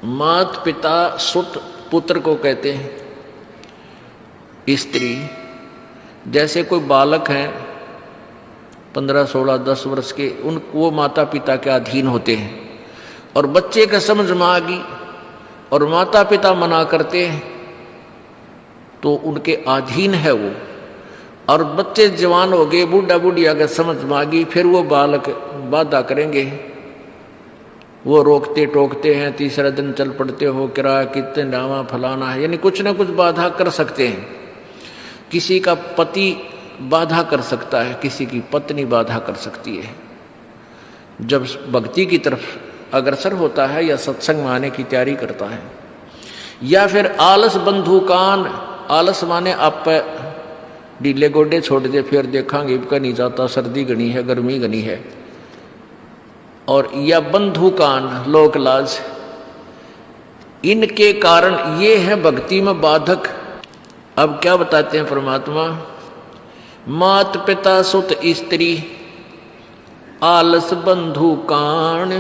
मात पिता सुत पुत्र को कहते हैं। स्त्री जैसे कोई बालक हैं 15, 16, 10 वर्ष के, वो माता पिता के अधीन होते हैं। और बच्चे का समझ में आ गई और माता पिता मना करते हैं तो उनके अधीन है वो। और बच्चे जवान हो गए, बूढ़ा बुढ़िया का समझ में आ गई, फिर वो बालक बाधा करेंगे, वो रोकते टोकते हैं, तीसरा दिन चल पड़ते हो, किराया कितने डावा फलाना है, यानी कुछ ना कुछ बाधा कर सकते हैं। किसी का पति बाधा कर सकता है, किसी की पत्नी बाधा कर सकती है। जब भक्ति की तरफ अग्रसर होता है या सत्संग में आने की तैयारी करता है, या फिर आलस बंधुकान, आलस माने आप ढीले गोडे छोड़ दे, फिर देखांगे इबका नहीं जाता, सर्दी घनी है, गर्मी घनी है, और या बंधुकान लोक लाज, इनके कारण ये है भक्ति में बाधक। अब क्या बताते हैं परमात्मा, मात पिता सुत स्त्री आलस बंधुकान,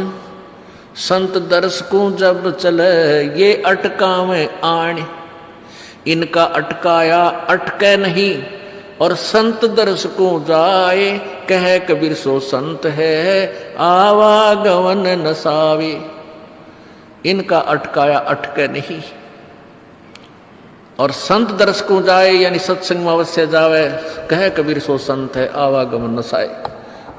संत दर्श को जब चले ये अटका में आण, इनका अटकाया अटके नहीं, और संत दर्श को जाए, कह कबीर सो संत है आवागमन नसावे। इनका अटकाया अटके नहीं, और संत दर्श को जाए यानी सत्संग में अवश्य जावे, कह कबीर सो संत है आवागमन नसाए,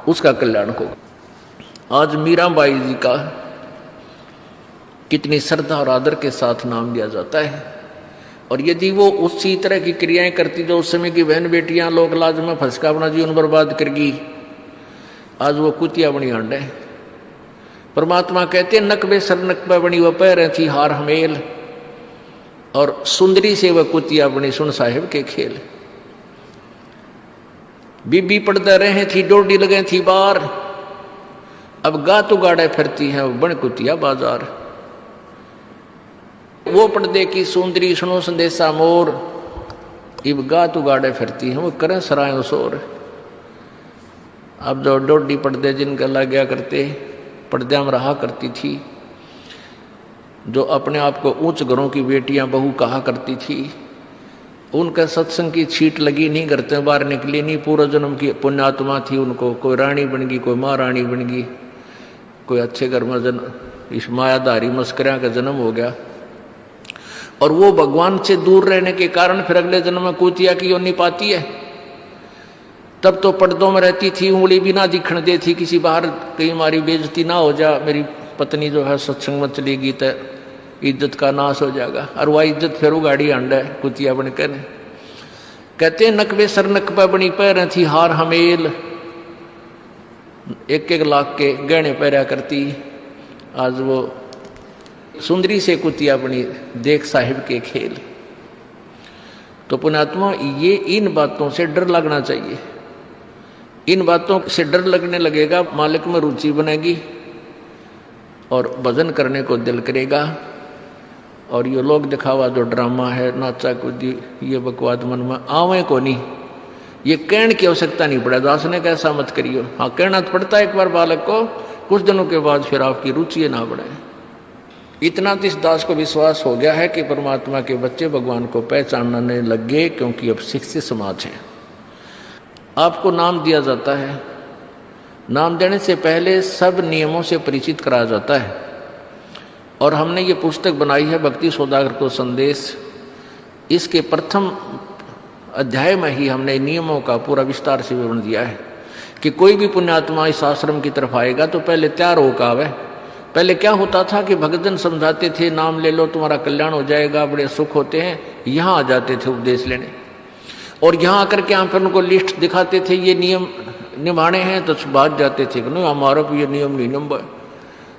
उसका कल्याण होगा। आज मीराबाई जी का कितनी श्रद्धा और आदर के साथ नाम लिया जाता है, और यदि वो उसी तरह की क्रियाएं करती जो उस समय की बहन बेटियां लोक लाज में फंसका अपना जीवन बर्बाद करगी, आज वो कुतिया बनी हंड है। परमात्मा कहते नकबे सर नकबे बनी वह पैर थी हार हमेल, और सुंदरी से वह कुतिया बनी सुन साहिब के खेल। बीबी पड़ते रहे थी डोडी लगे थी बार, अब गा तो गाड़े फिरती है बन कुतिया बाजार। वो पर्दे की सुंदरी सुनो संदेशा मोर, इब गा तो गाड़े फिरती हैं वो करें सराय शोर। अब जो डोडी पर्दे जिनका लग गया करते, पर्दे में रहा करती थी, जो अपने आप को ऊंच घरों की बेटियां बहू कहा करती थी, उनका सत्संग की छीट लगी नहीं, करते बाहर निकली नहीं, पूर्व जन्म की पुण्यात्मा थी, उनको कोई रानी बन गई, कोई महारानी बन गई, कोई अच्छे घर में इस मायाधारी मस्करिया का जन्म हो गया। और वो भगवान से दूर रहने के कारण फिर अगले जन्म में कुतिया की योनि पाती है। तब तो पर्दों में रहती थी, उंगली भी ना दिखने देती, किसी बाहर कहीं हमारी बेइज्जती ना हो जा, मेरी पत्नी जो है सत्संग में चलेगी तो इज्जत का नाश हो जाएगा, और वह इज्जत फिर उगाड़ी अंड है कुतिया बनकर। कहते नकबे सर नकबे बनी पैर थी हार हमेल, 1-1 लाख के गहने पहरा करती, आज वो सुंदरी से कुतिया बनी देख साहिब के खेल। तो पुण्यात्मा ये इन बातों से डर लगना चाहिए। इन बातों से डर लगने लगेगा, मालिक में रुचि बनेगी और भजन करने को दिल करेगा। और ये लोग दिखावा जो ड्रामा है, नाचा कूदी, ये बकवाद मन में आवे को नहीं, ये कहने की आवश्यकता नहीं पड़े। दास ने कैसा मत करियो, हाँ कहना तो पड़ता है एक बार बालक को, कुछ दिनों के बाद फिर आपकी रुचि ना बढ़े। इतना तो इस दास को विश्वास हो गया है कि परमात्मा के बच्चे भगवान को पहचानने लग गए, क्योंकि अब शिक्षित समाज है। आपको नाम दिया जाता है, नाम देने से पहले सब नियमों से परिचित कराया जाता है। और हमने ये पुस्तक बनाई है भक्ति सौदागर को संदेश, इसके प्रथम अध्याय में ही हमने नियमों का पूरा विस्तार से विवरण दिया है कि कोई भी पुण्यात्मा इस आश्रम की तरफ आएगा तो पहले तैयार होकर आवे। पहले क्या होता था कि भक्तजन समझाते थे नाम ले लो तुम्हारा कल्याण हो जाएगा, बड़े सुख होते हैं, यहाँ आ जाते थे उपदेश लेने, और यहाँ आकर के यहाँ पर उनको लिस्ट दिखाते थे ये नियम निभाने हैं, तो भाग जाते थे कि नहीं हमारा भी ये नियम नहीं नंबर,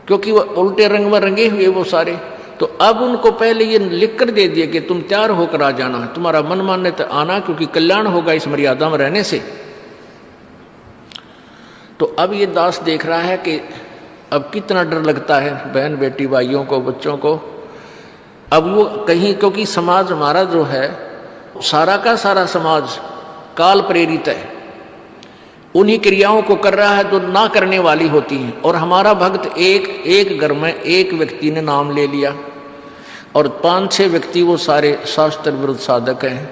क्योंकि वो उल्टे रंग में रंगे हुए वो सारे। तो अब उनको पहले ये लिख कर दे दिया कि तुम तैयार होकर आ जाना, तुम्हारा मन मानने तो आना, क्योंकि कल्याण होगा इस मर्यादा में रहने से। तो अब ये दास देख रहा है कि अब कितना डर लगता है बहन बेटी भाइयों को, बच्चों को। अब वो कहीं, क्योंकि समाज हमारा जो है सारा का सारा समाज काल प्रेरित है, उन्हीं क्रियाओं को कर रहा है जो ना करने वाली होती हैं। और हमारा भक्त एक घर में एक व्यक्ति ने नाम ले लिया, और 5-6 व्यक्ति वो सारे शास्त्र विरुद्ध साधक हैं,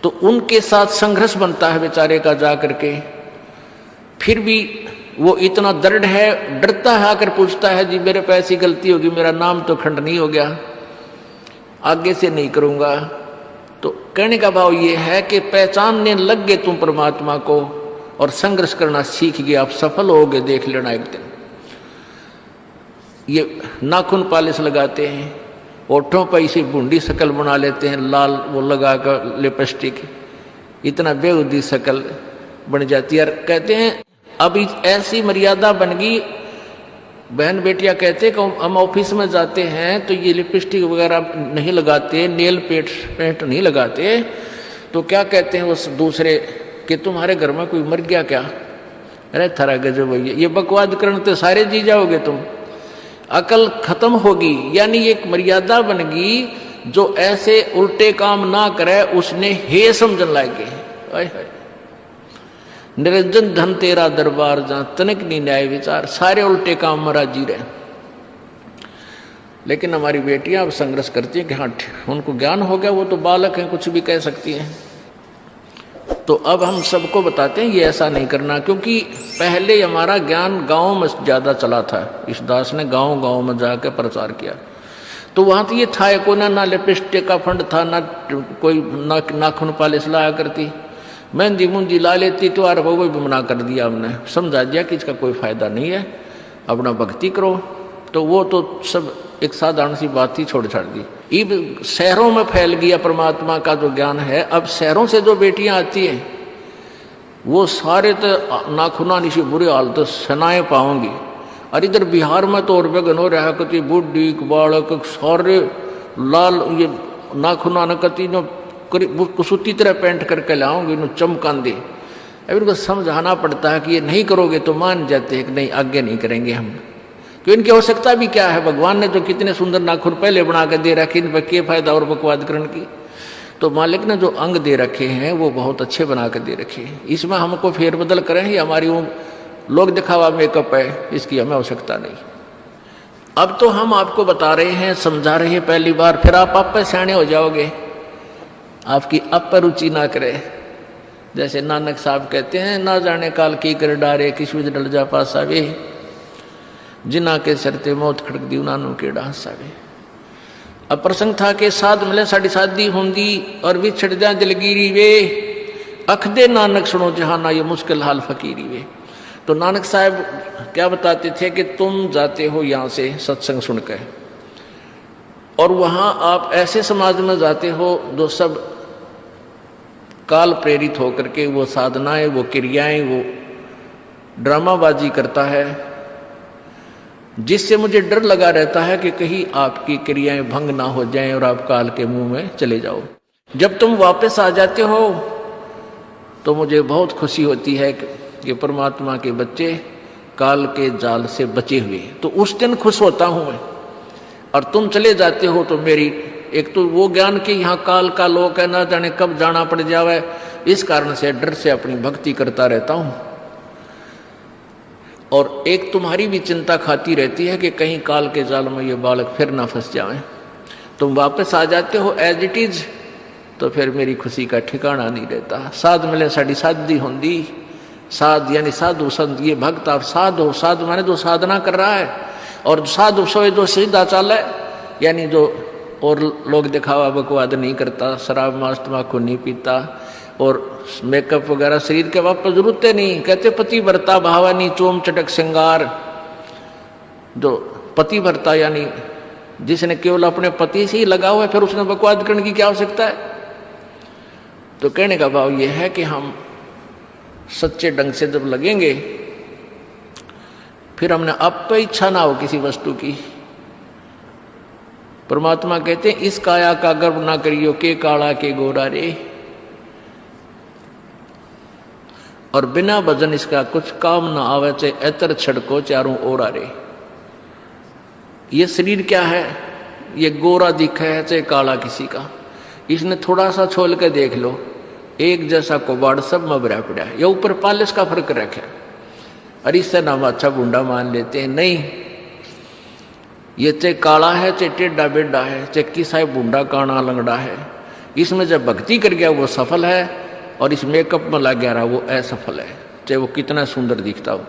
तो उनके साथ संघर्ष बनता है बेचारे का जा करके। फिर भी वो इतना दृढ़ है, डरता है, आकर पूछता है जी मेरे पे ऐसी गलती होगी, मेरा नाम तो खंड नहीं हो गया, आगे से नहीं करूंगा। तो कहने का भाव ये है कि पहचानने लग गए तुम परमात्मा को और संघर्ष करना सीख गए, आप सफल होगे, देख लेना एक दिन। ये नाखून पालिश लगाते हैं, ओठों पर इसी बूंदी शकल बना लेते हैं, लाल वो लगा कर लिपस्टिक, इतना बेहुदी शकल बन जाती है। कहते हैं अब ऐसी मर्यादा बन गई, बहन बेटियां कहते हैं कि हम ऑफिस में जाते हैं तो ये लिपस्टिक वगैरह नहीं लगाते, नेल पेंट नहीं लगाते, तो क्या कहते हैं उस दूसरे कि तुम्हारे घर में कोई मर गया क्या? अरे थारा गजब भैया, ये बकवाद करने तो सारे जी जाओगे तुम, अकल खत्म होगी। यानी एक मर्यादा बन गई, जो ऐसे उल्टे काम ना करे उसने हे समझन लागे। निरंजन धन तेरा दरबार जहां तनिक नहीं न्याय विचार, सारे उल्टे काम में राजी रहे। लेकिन हमारी बेटियां अब संघर्ष करती हैं कि हाँ उनको ज्ञान हो गया, वो तो बालक हैं, कुछ भी कह सकती हैं। तो अब हम सबको बताते हैं ये ऐसा नहीं करना, क्योंकि पहले हमारा ज्ञान गांव में ज़्यादा चला था। इस दास ने गांव गांव में जाकर प्रचार किया, तो वहाँ तो ये था को ना लिपस्टिक का फंड था, ना कोई नाखून पालिश लाया करती, मेहंदी मुंदी ला लेती, त्योहार हो वो भी मना कर दिया हमने, समझा दिया कि इसका कोई फायदा नहीं है, अपना भक्ति करो। तो वो तो सब एक साधारण सी बात ही छोड़ छाड़ दी। अब शहरों में फैल गया परमात्मा का जो ज्ञान है। अब शहरों से जो बेटियां आती हैं वो सारे तो नाखुना निशी बुरे हालत सनाए पाओगी। और इधर बिहार में तो और बेगन हो रहा कति बुढ़ी बालक सारे लाल ये नाखुना न कति जो कुसुती तरह पेंट करके लाओगे, नो चमकान दे। अब इनको समझाना पड़ता है कि ये नहीं करोगे तो मान जाते हैं कि नहीं आगे नहीं करेंगे हम, क्योंकि इनकी आवश्यकता भी क्या है। भगवान ने जो कितने सुंदर नाखून पहले बना के दे रखे, इन पर क्या फायदा और बकवाद करने की। तो मालिक ने जो अंग दे रखे हैं वो बहुत अच्छे बना के दे रखे हैं, इसमें हमको फेरबदल करें, ये हमारी वो लोग दिखावा मेकअप है, इसकी हमें आवश्यकता नहीं। अब तो हम आपको बता रहे हैं, समझा रहे हैं पहली बार, फिर आप पे सियाने हो जाओगे, आपकी अब पर रुचि ना करे। जैसे नानक साहब कहते हैं, ना जाने काल की कर डारे किस विध डल जा पासा वे, जिना के सरते मौत खड़क दी उन्होंने के डांसा वे। अब प्रसंग था कि साध मिले साड़ी शादी होंगी और बिछड़ जा दिलगिरी वे, अख दे नानक सुनो जहाना ये मुश्किल हाल फकीरी वे। तो नानक साहब क्या बताते थे कि तुम जाते हो यहाँ से सत्संग सुनकर और वहाँ आप ऐसे समाज में जाते हो जो सब काल प्रेरित होकर के वो साधनाएं, वो क्रियाएं, वो ड्रामाबाजी करता है, जिससे मुझे डर लगा रहता है कि कहीं आपकी क्रियाएं भंग ना हो जाएं और आप काल के मुंह में चले जाओ। जब तुम वापस आ जाते हो तो मुझे बहुत खुशी होती है कि परमात्मा के बच्चे काल के जाल से बचे हुए, तो उस दिन खुश होता हूं मैं। और तुम चले जाते हो तो मेरी एक तो वो ज्ञान कि यहाँ काल का लोक है, ना जाने कब जाना पड़ जावे, इस कारण से डर से अपनी भक्ति करता रहता हूं। और एक तुम्हारी भी चिंता खाती रहती है कि कहीं काल के जाल में ये बालक फिर ना फंस जाए। तुम वापस आ जाते हो एज इट इज, तो फिर मेरी खुशी का ठिकाना नहीं रहता। साध मिले साड़ी शादी होंगी, साध यानी साधु संत, ये भक्त आप साध हो, साधु माने जो साधना कर रहा है, और साधु सोए जो सीधा चाल है, यानी जो और लोग दिखावा बकवाद नहीं करता, शराब मांस तम्बाकू नहीं पीता और मेकअप वगैरह शरीर के वापस जरूरत नहीं। कहते पति भरता भावानी चोम चटक श्रृंगार, जो पति भरता यानी जिसने केवल अपने पति से ही लगा हुआ है, फिर उसने बकवाद करने की क्या आवश्यकता है। तो कहने का भाव यह है कि हम सच्चे ढंग से जब लगेंगे, फिर हमने अब पे इच्छा ना हो किसी वस्तु की। परमात्मा कहते हैं इस काया का गर्व ना करियो के काला के गोरा रे, और बिना भजन इसका कुछ काम ना आवे, चाहे एतर छड़को चारों ओरा रे। ये शरीर क्या है, ये गोरा दिखा है चाहे काला किसी का, इसने थोड़ा सा छोल के देख लो, एक जैसा कबाड़ सब में भरा पड़ा है। ये ऊपर पालिश का फर्क रखे, और इससे नाम अच्छा गुंडा मान लेते हैं। नहीं, ये चाहे काला है, चाहे टेढ़ा बेढ़ा है, चाहे किसा बूढ़ा काना लंगड़ा है, इसमें जब भक्ति कर गया वो सफल है, और इस मेकअप में लग गया रहा वो असफल है, चाहे वो कितना सुंदर दिखता हो।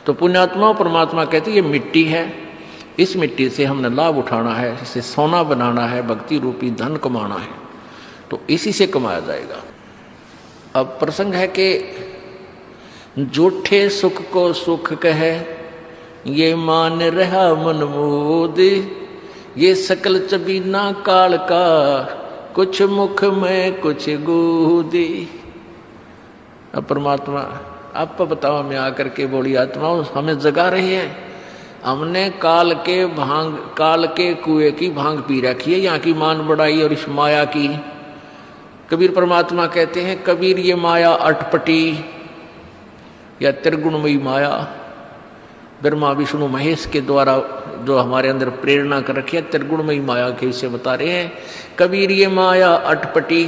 तो पुण्यात्मा परमात्मा कहते ये मिट्टी है, इस मिट्टी से हमने लाभ उठाना है, इसे सोना बनाना है, भक्ति रूपी धन कमाना है, तो इसी से कमाया जाएगा। अब प्रसंग है कि झूठे सुख को सुख कहे, ये मान रहा मन मोद, ये सकल चबीना काल का, कुछ मुख में कुछ गोदी। अब परमात्मा आप बताओ, मैं आकर के बोली आत्माओं हमें जगा रही है, हमने काल के कुएं की भांग पी रखी है, यहाँ की मान बढ़ाई और इस माया की। कबीर परमात्मा कहते हैं, कबीर ये माया अटपटी या त्रिगुणमयी माया, ब्रह्मा विष्णु महेश के द्वारा जो हमारे अंदर प्रेरणा कर रखी है, त्रिगुणमयी माया के विषय बता रहे हैं। कबीर ये माया अटपटी,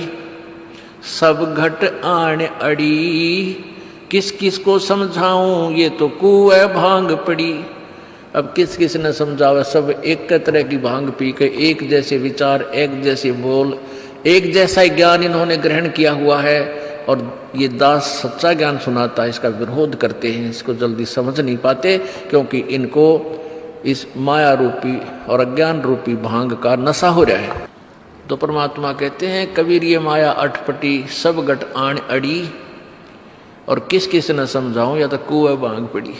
सब घट आण अड़ी, किस किस को समझाऊं ये तो कुएं भांग पड़ी। अब किस किस ने समझावा, सब एक तरह की भांग पी के एक जैसे विचार, एक जैसे बोल, एक जैसा ज्ञान इन्होंने ग्रहण किया हुआ है, और ये दास सच्चा ज्ञान सुनाता है, इसका विरोध करते हैं, इसको जल्दी समझ नहीं पाते, क्योंकि इनको इस माया रूपी और अज्ञान रूपी भांग का नशा हो रहा है। तो परमात्मा कहते हैं, कबीर ये माया अटपटी, सब घट आण अड़ी, और किस किस न समझाऊं या तो कुएं भांग पड़ी।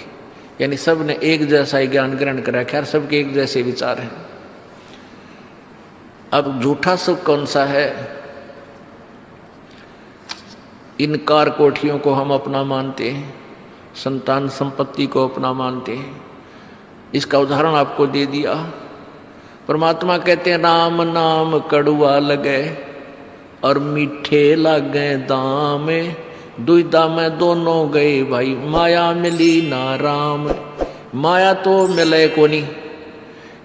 यानी सब ने एक जैसा ही ज्ञान ग्रहण कर रखा है, सबके एक जैसे विचार हैं। अब झूठा सुख कौन सा है? इन कार कोठियों को हम अपना मानते हैं, संतान संपत्ति को अपना मानते हैं। इसका उदाहरण आपको दे दिया। परमात्मा कहते हैं, राम नाम कड़ुआ लगे और मीठे लागे दाम, दुविधा में दोनों गए भाई, माया मिली ना राम। माया तो मिले को नहीं।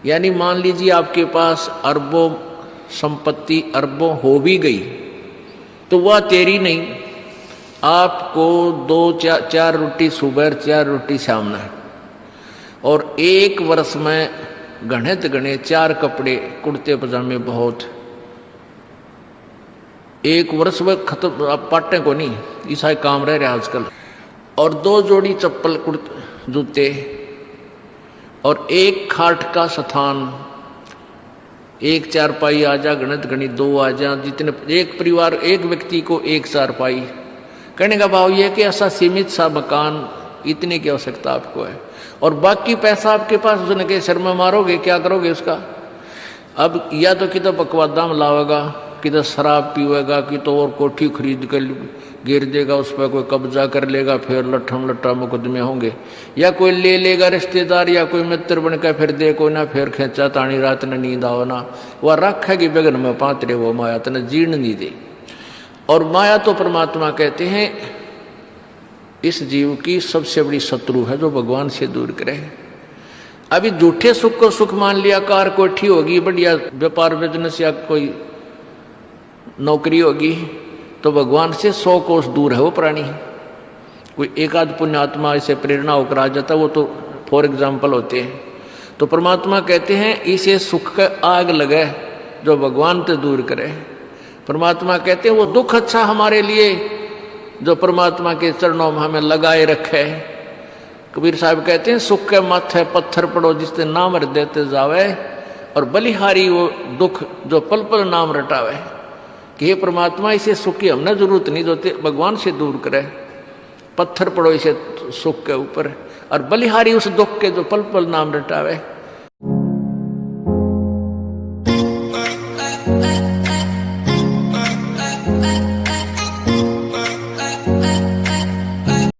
यानी मान लीजिए आपके पास अरबों संपत्ति, अरबों हो भी गई, तो वह तेरी नहीं। आपको 2-4 रोटी सुबह, 4 रोटी शाम है, और 1 वर्ष में गणे 4 कपड़े, कुर्ते पजामे बहुत, 1 वर्ष में खत्म। आप पाटे को नहीं, ऐसा काम रह रहा आजकल। और 2 जोड़ी चप्पल, कुर्ते, जूते, और 1 खाट का स्थान, 1 चारपाई आ जा, गणित 2 आ जा, जितने एक परिवार, एक व्यक्ति को 1 चारपाई। कहने का भाव यह कि ऐसा सीमित सा मकान, इतने की आवश्यकता आपको है, और बाकी पैसा आपके पास, उसने के सिर में मारोगे, क्या करोगे उसका? अब या तो किधर बकवादा में लावेगा, किधर शराब पीवेगा, कि तो और कोठी खरीद कर गिर देगा, उस पर कोई कब्जा कर लेगा, फिर लट्ठा मुकदमे होंगे, या कोई ले लेगा रिश्तेदार या कोई मित्र बनकर, फिर देखो ना, फिर खेचा तानी रात ने नींद आओ ना, वह रखेगी बेगन में पात्रे, वो माया तने जीर्ण नहीं दे। और माया तो परमात्मा कहते हैं इस जीव की सबसे बड़ी शत्रु है, जो भगवान से दूर करे। अभी झूठे सुख को सुख मान लिया, कार कोठी होगी, बढ़िया व्यापार बिजनेस या कोई नौकरी होगी, तो भगवान से 100 कोस दूर है वो प्राणी। कोई एक आध पुण्यात्मा इसे प्रेरणा होकर आ जाता, वो तो फॉर एग्जाम्पल होते हैं। तो परमात्मा कहते हैं इसे सुख का आग लगे जो भगवान से दूर करे। परमात्मा कहते हैं वो दुख अच्छा हमारे लिए जो परमात्मा के चरणों में हमें लगाए रखे। कबीर साहब कहते हैं, सुख के माथे पत्थर पड़ो जिससे नाम देते जावे, और बलिहारी वो दुख जो पल पल नाम रटावे। कि हे परमात्मा, इसे सुख की हमने जरूरत नहीं, जो भगवान से दूर करे। पत्थर पड़ो इसे सुख के ऊपर, और बलिहारी उस दुख के जो पल पल नाम रटावे।